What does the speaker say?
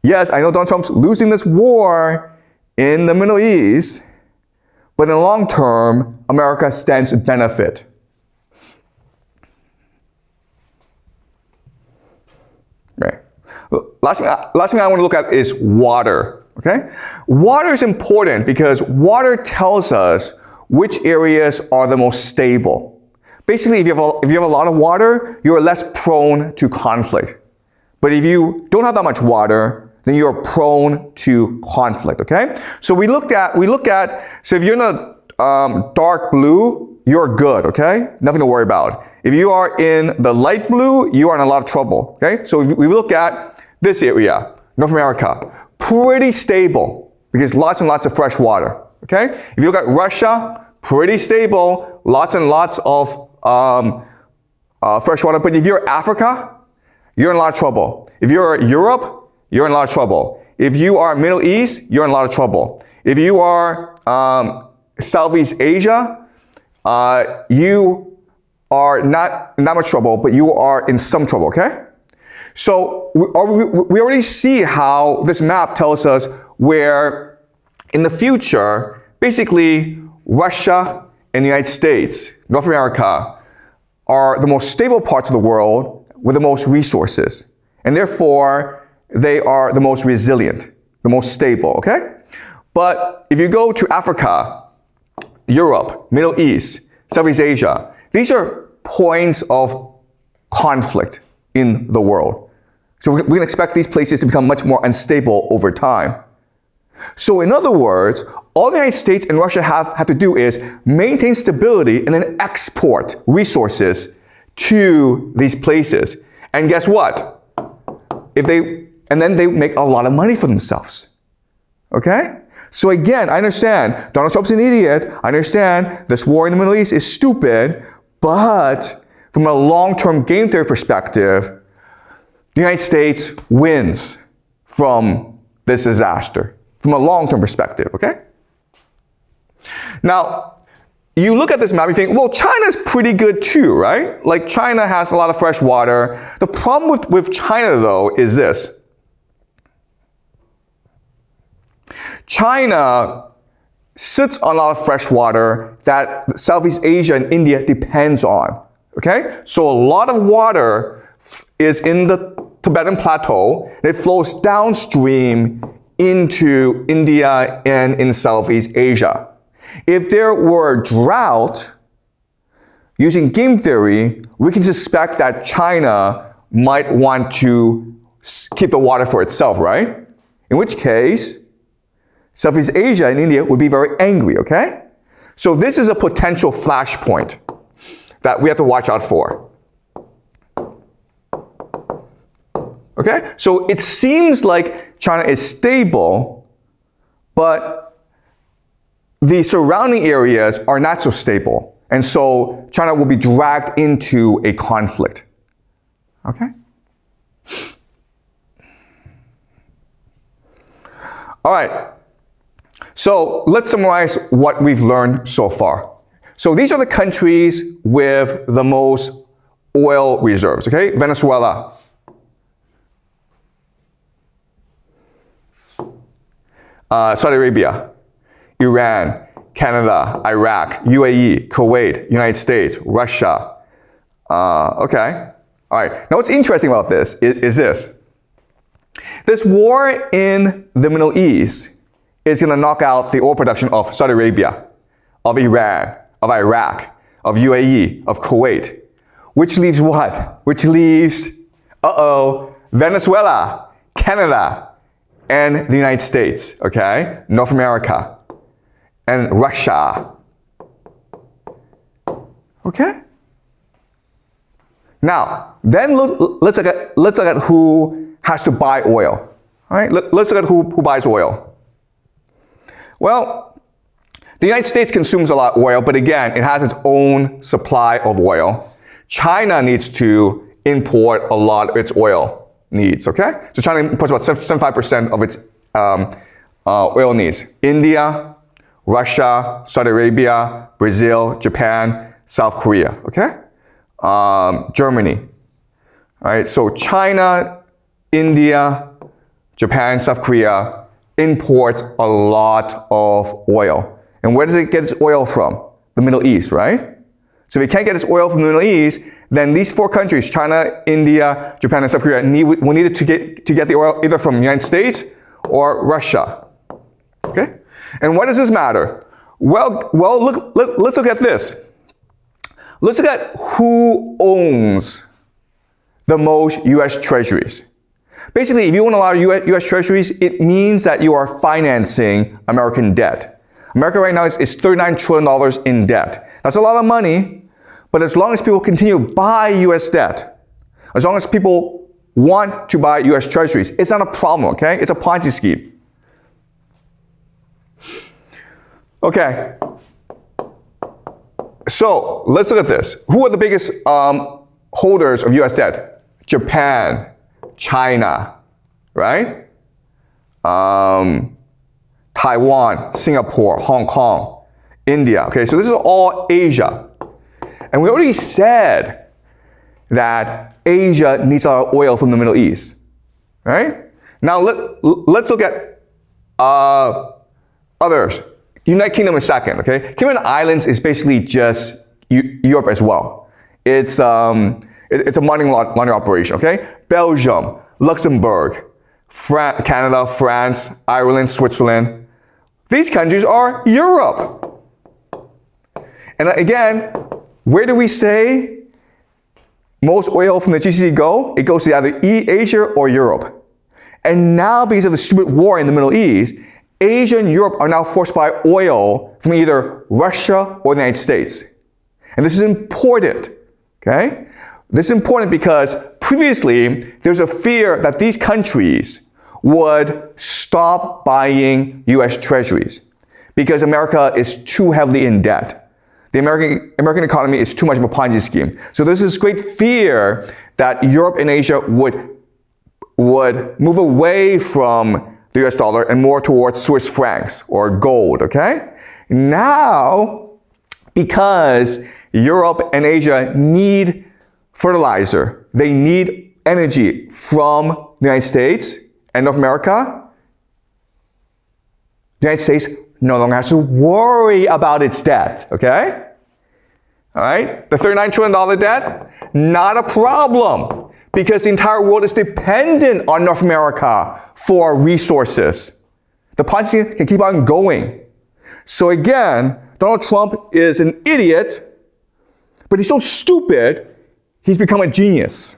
yes, I know Donald Trump's losing this war in the Middle East, but in the long term, America stands to benefit. Right. Last thing I want to look at is water. Okay? Water is important because water tells us which areas are the most stable. Basically, if you have a lot of water, you're less prone to conflict. But if you don't have that much water, then you're prone to conflict, okay? So we look at, so if you're in a dark blue, you're good, okay? Nothing to worry about. If you are in the light blue, you are in a lot of trouble, okay? So if we look at this area, North America, pretty stable because lots and lots of fresh water, okay? If you look at Russia, pretty stable, lots and lots of fresh water. But if you're Africa, you're in a lot of trouble. If you're Europe, you're in a lot of trouble. If you are Middle East, you're in a lot of trouble. If you are Southeast Asia, you are not in that much trouble, but you are in some trouble, okay? So we already see how this map tells us where in the future, basically Russia and the United States, North America, are the most stable parts of the world with the most resources. And therefore, they are the most resilient, the most stable, okay? But if you go to Africa, Europe, Middle East, Southeast Asia, these are points of conflict in the world. So we can expect these places to become much more unstable over time. So in other words, all the United States and Russia have to do is maintain stability and then export resources to these places. And guess what? And then they make a lot of money for themselves. Okay? So again, I understand Donald Trump's an idiot. I understand this war in the Middle East is stupid. But from a long-term game theory perspective, the United States wins from this disaster. From a long-term perspective, okay? Now, you look at this map, you think, well, China's pretty good too, right? Like China has a lot of fresh water. The problem with China, though, is this. China sits on a lot of fresh water that Southeast Asia and India depends on, okay? So a lot of water is in the Tibetan Plateau, and it flows downstream into India and in Southeast Asia. If there were a drought, using game theory, we can suspect that China might want to keep the water for itself, right? In which case, Southeast Asia and India would be very angry, okay? So this is a potential flashpoint that we have to watch out for. Okay? So it seems like China is stable, but the surrounding areas are not so stable. And so China will be dragged into a conflict. Okay? All right. So let's summarize what we've learned so far. So these are the countries with the most oil reserves, okay? Venezuela, Saudi Arabia, Iran, Canada, Iraq, UAE, Kuwait, United States, Russia. Okay. All right. Now what's interesting about this is this. This war in the Middle East is going to knock out the oil production of Saudi Arabia, of Iran, of Iraq, of UAE, of Kuwait. Which leaves what? Which leaves, Venezuela, Canada, and the United States, okay? North America, and Russia. Okay? Now, then let's look at who has to buy oil. All right? Let's look at who buys oil. Well, the United States consumes a lot of oil, but again, it has its own supply of oil. China needs to import a lot of its oil needs, okay? So China imports about 75% of its oil needs. India, Russia, Saudi Arabia, Brazil, Japan, South Korea, okay? Germany. All right, so China, India, Japan, South Korea imports a lot of oil. And where does it get its oil from? The Middle East, right? So if it can't get its oil from the Middle East, then these four countries, China, India, Japan, and South Korea, will need to get the oil either from the United States or Russia. Okay? And why does this matter? Well, let's look at this. Let's look at who owns the most U.S. treasuries. Basically, if you own a lot of U.S. treasuries, it means that you are financing American debt. America right now is $39 trillion in debt. That's a lot of money, but as long as people continue to buy U.S. debt, as long as people want to buy U.S. treasuries, it's not a problem, okay? It's a Ponzi scheme. Okay. So let's look at this. Who are the biggest holders of U.S. debt? Japan, China, right? Taiwan, Singapore, Hong Kong, India. Okay, so this is all Asia. And we already said that Asia needs a lot of oil from the Middle East, right? Now let's look at others. United Kingdom is second, okay? Cayman Islands is basically just Europe as well. It's a money laundering operation, okay? Belgium, Luxembourg, Canada, France, Ireland, Switzerland. These countries are Europe. And again, where do we say most oil from the GCC go? It goes to either Asia or Europe. And now, because of the stupid war in the Middle East, Asia and Europe are now forced to buy oil from either Russia or the United States. And this is important, okay? This is important because previously, there's a fear that these countries would stop buying U.S. treasuries because America is too heavily in debt. The American economy is too much of a Ponzi scheme. So there's this great fear that Europe and Asia would move away from the US dollar and more towards Swiss francs or gold, okay? Now, because Europe and Asia need fertilizer, they need energy from the United States and North America, the United States no longer has to worry about its debt, okay? All right, the $39 trillion debt, not a problem because the entire world is dependent on North America for resources. The Ponzi scheme can keep on going. So again, Donald Trump is an idiot, but he's so stupid, he's become a genius.